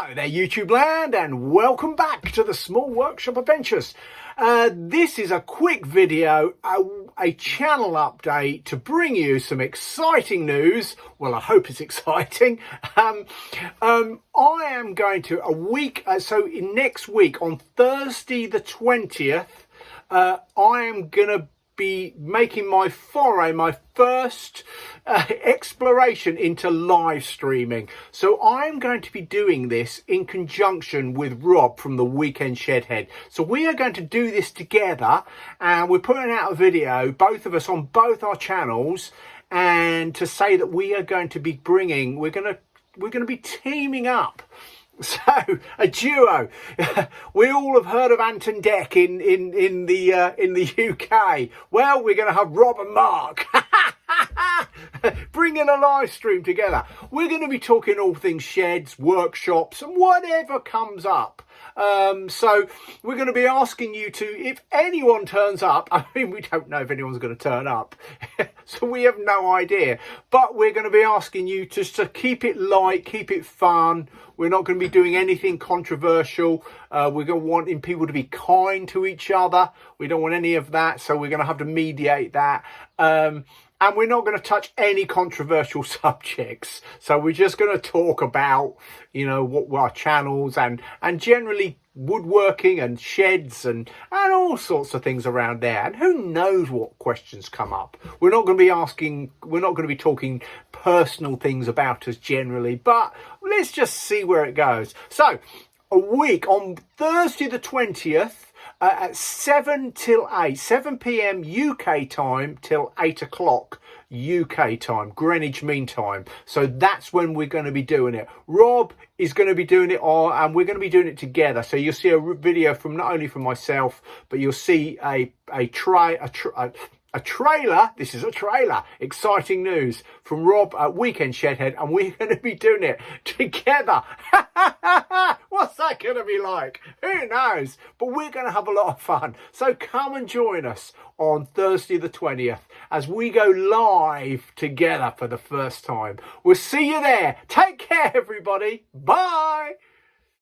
Hello there YouTube land, and welcome back to the Small Workshop Adventures. This is a quick video, a channel update to bring you some exciting news. Well, I hope it's exciting. I am going to next week on Thursday the 20th, I am going to be making my first exploration into live streaming. So I'm going to be doing this in conjunction with Rob from the Weekend Shedhead. So we are going to do this together, and we're putting out a video, both of us on both our channels, and to say that we are going to be bringing, we're going to be teaming up. So a duo. We all have heard of Ant and Dec in the UK. Well, we're going to have Rob and Mark bringing a live stream together. We're going to be talking all things sheds, workshops, and whatever comes up. So we're going to be asking you to, if anyone turns up, I mean, we don't know if anyone's going to turn up, so we have no idea, but we're going to be asking you just to keep it light, keep it fun. We're not going to be doing anything controversial. We're going to want people to be kind to each other. We don't want any of that, so we're going to have to mediate that. And we're not going to touch any controversial subjects. So we're just going to talk about, you know, what our channels and generally woodworking and sheds and all sorts of things around there. And who knows what questions come up. We're not going to be talking personal things about us generally, but let's just see where it goes. So a week on Thursday the 20th, at 7 p.m. UK time till 8 o'clock UK time, Greenwich Mean Time. So that's when we're going to be doing it. Rob is going to be doing it and we're going to be doing it together. So you'll see a video from not only from myself, but you'll see a trailer. This is a trailer. Exciting news from Rob at Weekend Shedhead, and we're going to be doing it together. What's that going to be like? Who knows? But we're going to have a lot of fun. So come and join us on Thursday the 20th as we go live together for the first time. We'll see you there. Take care, everybody. Bye.